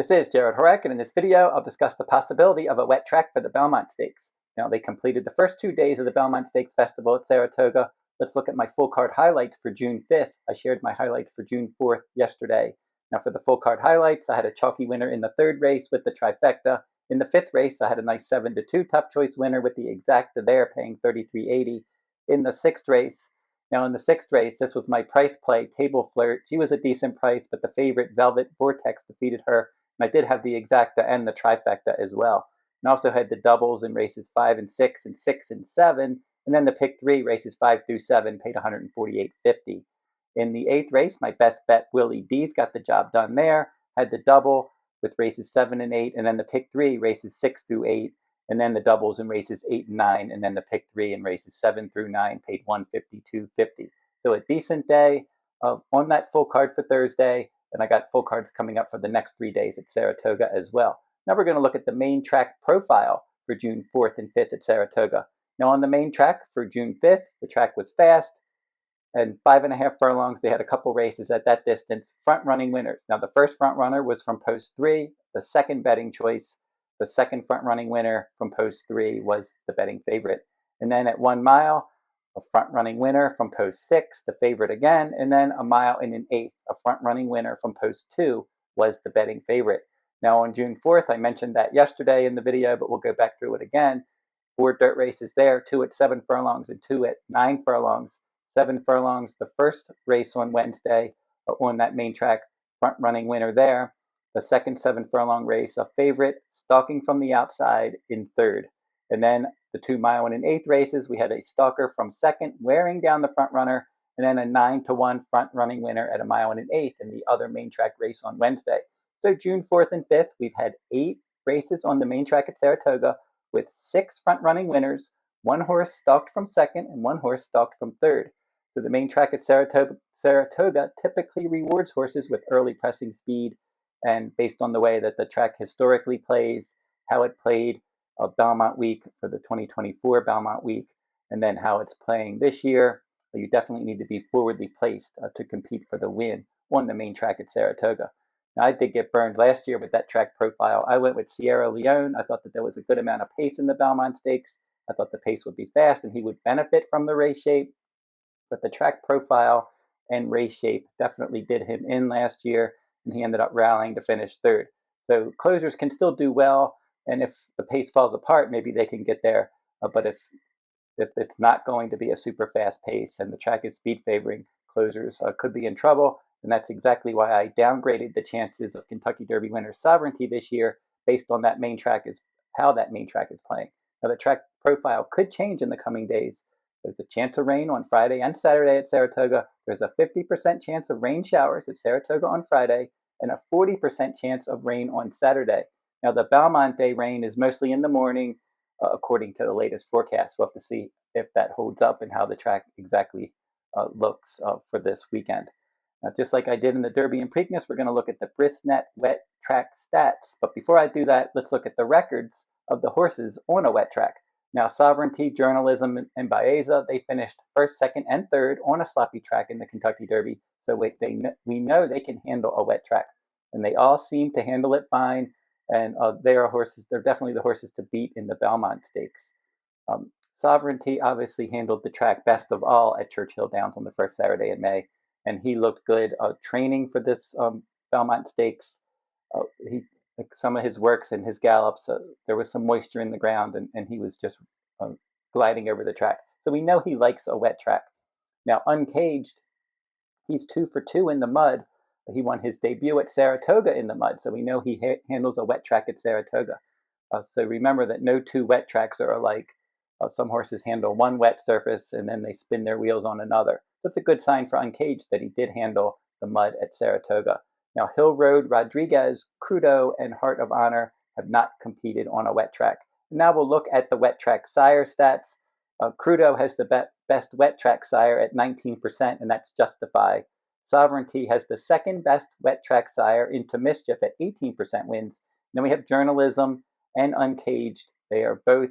This is Jarrod Horak, and in this video, I'll discuss the possibility of a wet track for the Belmont Stakes. Now, they completed the first 2 days of the Belmont Stakes Festival at Saratoga. Let's look at my full card highlights for June 5th. I shared my highlights for June 4th yesterday. Now, for the full card highlights, I had a chalky winner in the third race with the trifecta. In the fifth race, I had a nice 7-2 tough choice winner with the exacta there, paying $33.80. In the sixth race, this was my price play, Table Flirt. She was a decent price, but the favorite, Velvet Vortex, defeated her. And I did have the exacta and the trifecta as well. And also had the doubles in races 5 and 6 and 6 and 7. And then the pick 3, races 5 through 7, paid $148.50. In the eighth race, my best bet, Willie D's, got the job done there. Had the double with races 7 and 8, and then the pick 3, races 6 through 8, and then the doubles in races 8 and 9, and then the pick 3 in races 7 through 9, paid $152.50. So a decent day on that full card for Thursday, and I got full cards coming up for the next 3 days at Saratoga as well. Now we're going to look at the main track profile for June 4th and 5th at Saratoga. Now on the main track for June 5th, the track was fast, and 5.5 furlongs. They had a couple races at that distance, front-running winners. Now the first front runner was from post 3, the second betting choice. The second front-running winner from post 3 was the betting favorite. And then at 1 mile, a front-running winner from post 6, the favorite again, and then a mile and an eighth, a front-running winner from post 2 was the betting favorite. Now on June 4th, I mentioned that yesterday in the video, but we'll go back through it again. 4 dirt races there, 2 at 7 furlongs and 2 at 9 furlongs. 7 furlongs, the first race on Wednesday on that main track, front-running winner there. The second 7 furlong race, a favorite, stalking from the outside in third. And then the 2 mile and an eighth races, we had a stalker from second, wearing down the front runner, and then a 9-1 front running winner at a mile and an eighth in the other main track race on Wednesday. So June 4th and 5th, we've had 8 races on the main track at Saratoga with 6 front running winners, 1 horse stalked from second and 1 horse stalked from third. So the main track at Saratoga typically rewards horses with early pressing speed, and based on the way that the track historically plays, how it played Belmont Week for the 2024 Belmont Week, and then how it's playing this year, you definitely need to be forwardly placed to compete for the win on the main track at Saratoga. Now, I did get burned last year with that track profile. I went with Sierra Leone. I thought that there was a good amount of pace in the Belmont Stakes. I thought the pace would be fast and he would benefit from the race shape. But the track profile and race shape definitely did him in last year, and he ended up rallying to finish third. So closers can still do well, and if the pace falls apart, maybe they can get there. But if it's not going to be a super fast pace and the track is speed favoring, closers could be in trouble. And that's exactly why I downgraded the chances of Kentucky Derby winner Sovereignty this year based on that main track, is how that main track is playing. Now the track profile could change in the coming days. There's a chance of rain on Friday and Saturday at Saratoga. There's a 50% chance of rain showers at Saratoga on Friday and a 40% chance of rain on Saturday. Now, the Belmont Day rain is mostly in the morning, according to the latest forecast. We'll have to see if that holds up and how the track exactly looks for this weekend. Now, just like I did in the Derby and Preakness, we're going to look at the Brisnet wet track stats. But before I do that, let's look at the records of the horses on a wet track. Now, Sovereignty, Journalism, and Baeza, they finished first, second, and third on a sloppy track in the Kentucky Derby. So we know they can handle a wet track. And they all seem to handle it fine. And they're definitely the horses to beat in the Belmont Stakes. Sovereignty obviously handled the track best of all at Churchill Downs on the first Saturday in May. And he looked good training for this Belmont Stakes. Some of his works and his gallops, there was some moisture in the ground, and he was just gliding over the track. So we know he likes a wet track. Now, Uncaged, he's 2 for 2 in the mud. He won his debut at Saratoga in the mud, so we know he handles a wet track at Saratoga. So remember that no 2 wet tracks are alike. Some horses handle one wet surface, and then they spin their wheels on another. So it's a good sign for Uncaged that he did handle the mud at Saratoga. Now, Hill Road, Rodriguez, Crudo, and Heart of Honor have not competed on a wet track. Now we'll look at the wet track sire stats. Crudo has the best wet track sire at 19%, and that's Justify. Sovereignty has the second best wet track sire, Into Mischief, at 18% wins. Then we have Journalism and Uncaged. They are both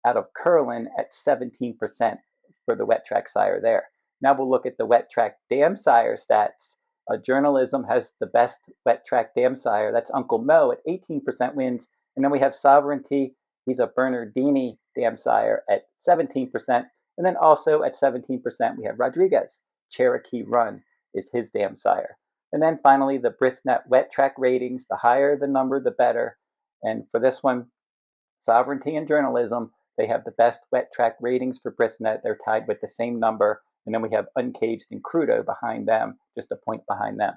out of Curlin at 17% for the wet track sire there. Now we'll look at the wet track dam sire stats. Journalism has the best wet track dam sire. That's Uncle Mo at 18% wins. And then we have Sovereignty. He's a Bernardini dam sire at 17%. And then also at 17%, we have Rodriguez. Cherokee Run is his dam sire. And then finally, the Brisnet wet track ratings. The higher the number, the better. And for this one, Sovereignty and Journalism, they have the best wet track ratings for Brisnet. They're tied with the same number. And then we have Uncaged and Crudo behind them, just a point behind them.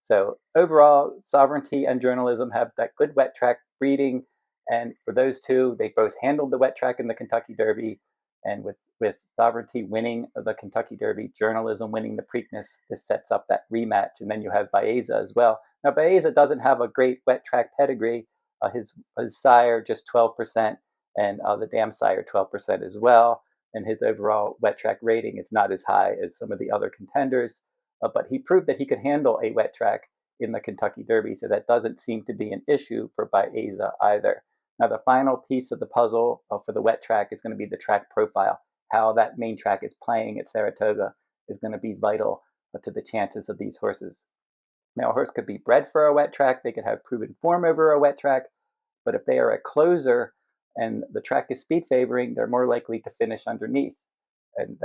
So overall, Sovereignty and Journalism have that good wet track breeding. And for those two, they both handled the wet track in the Kentucky Derby. And with Sovereignty winning the Kentucky Derby, Journalism winning the Preakness, this sets up that rematch. And then you have Baeza as well. Now, Baeza doesn't have a great wet track pedigree. His sire just 12%, and the dam sire 12% as well. And his overall wet track rating is not as high as some of the other contenders. But he proved that he could handle a wet track in the Kentucky Derby, so that doesn't seem to be an issue for Baeza either. Now, the final piece of the puzzle for the wet track is going to be the track profile. How that main track is playing at Saratoga is going to be vital to the chances of these horses. Now, a horse could be bred for a wet track. They could have proven form over a wet track. But if they are a closer and the track is speed favoring, they're more likely to finish underneath. And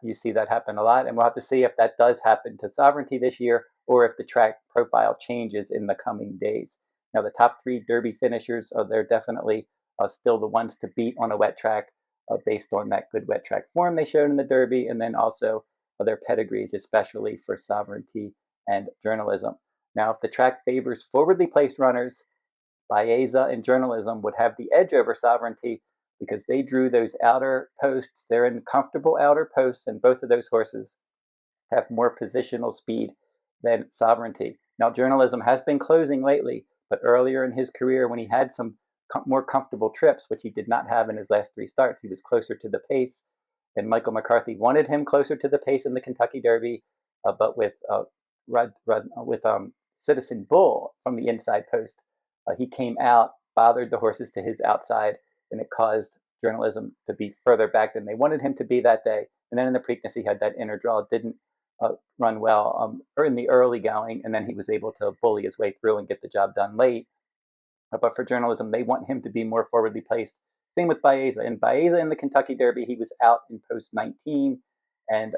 you see that happen a lot. And we'll have to see if that does happen to Sovereignty this year or if the track profile changes in the coming days. Now, the top three Derby finishers, they're definitely still the ones to beat on a wet track based on that good wet track form they showed in the Derby, and then also their pedigrees, especially for Sovereignty and Journalism. Now, if the track favors forwardly placed runners, Baeza and Journalism would have the edge over Sovereignty because they drew those outer posts. They're in comfortable outer posts, and both of those horses have more positional speed than Sovereignty. Now, Journalism has been closing lately, but earlier in his career, when he had some more comfortable trips, which he did not have in his last three starts, he was closer to the pace. And Michael McCarthy wanted him closer to the pace in the Kentucky Derby, but with Citizen Bull from the inside post, he came out, bothered the horses to his outside, and it caused Journalism to be further back than they wanted him to be that day. And then in the Preakness, he had that inner draw. It didn't run well or in the early going, and then he was able to bully his way through and get the job done late. But for Journalism, they want him to be more forwardly placed. Same with Baeza. And Baeza in the Kentucky Derby, he was out in post 19, and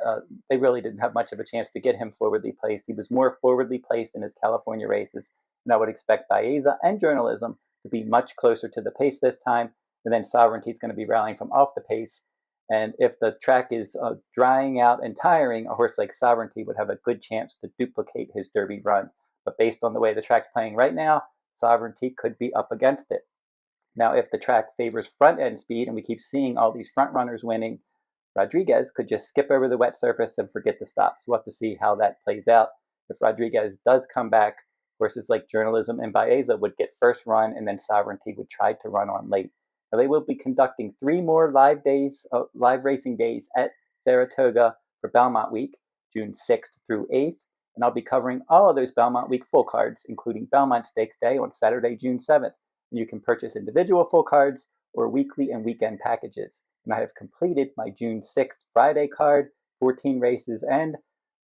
they really didn't have much of a chance to get him forwardly placed. He was more forwardly placed in his California races. And I would expect Baeza and Journalism to be much closer to the pace this time. And then Sovereignty is going to be rallying from off the pace. And if the track is drying out and tiring, a horse like Sovereignty would have a good chance to duplicate his Derby run. But based on the way the track's playing right now, Sovereignty could be up against it. Now, if the track favors front end speed and we keep seeing all these front runners winning, Rodriguez could just skip over the wet surface and forget the stop. So we'll have to see how that plays out. If Rodriguez does come back, horses like Journalism and Baeza would get first run, and then Sovereignty would try to run on late. Now, they will be conducting 3 more live racing days at Saratoga for Belmont Week, June 6th through 8th. And I'll be covering all of those Belmont Week full cards, including Belmont Stakes Day on Saturday, June 7th. And you can purchase individual full cards or weekly and weekend packages. And I have completed my June 6th Friday card, 14 races, and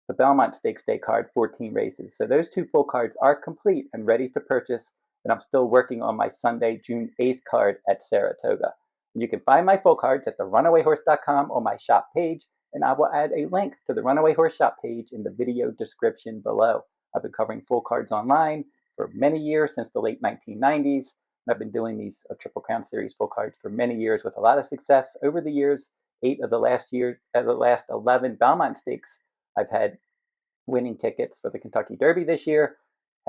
the Belmont Stakes Day card, 14 races. So those 2 full cards are complete and ready to purchase, and I'm still working on my Sunday, June 8th card at Saratoga. And you can find my full cards at therunawayhorse.com on my shop page, and I will add a link to the Runaway Horse shop page in the video description below. I've been covering full cards online for many years, since the late 1990s. I've been doing these Triple Crown Series full cards for many years with a lot of success over the years. 8 of the last 11 Belmont Stakes, I've had winning tickets for the Kentucky Derby this year.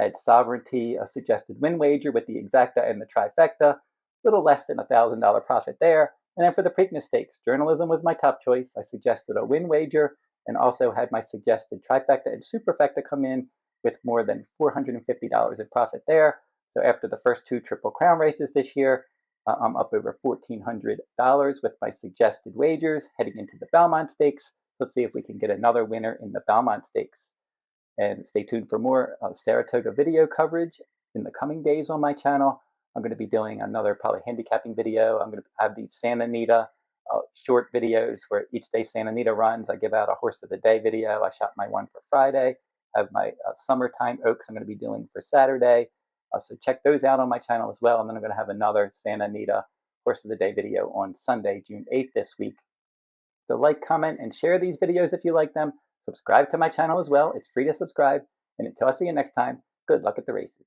Had Sovereignty, a suggested win wager with the exacta and the trifecta, a little less than $1,000 profit there. And then for the Preakness Stakes, Journalism was my top choice. I suggested a win wager and also had my suggested trifecta and superfecta come in with more than $450 in profit there. So after the first 2 Triple Crown races this year, I'm up over $1,400 with my suggested wagers heading into the Belmont Stakes. Let's see if we can get another winner in the Belmont Stakes. And stay tuned for more Saratoga video coverage in the coming days on my channel. I'm going to be doing another probably handicapping video. I'm going to have these Santa Anita short videos where each day Santa Anita runs. I give out a horse of the day video. I shot my one for Friday. have my summertime oaks I'm going to be doing for Saturday. So check those out on my channel as well. And then I'm going to have another Santa Anita Horse of the Day video on Sunday, June 8th this week. So like, comment, and share these videos if you like them. Subscribe to my channel as well. It's free to subscribe. And until I see you next time, good luck at the races.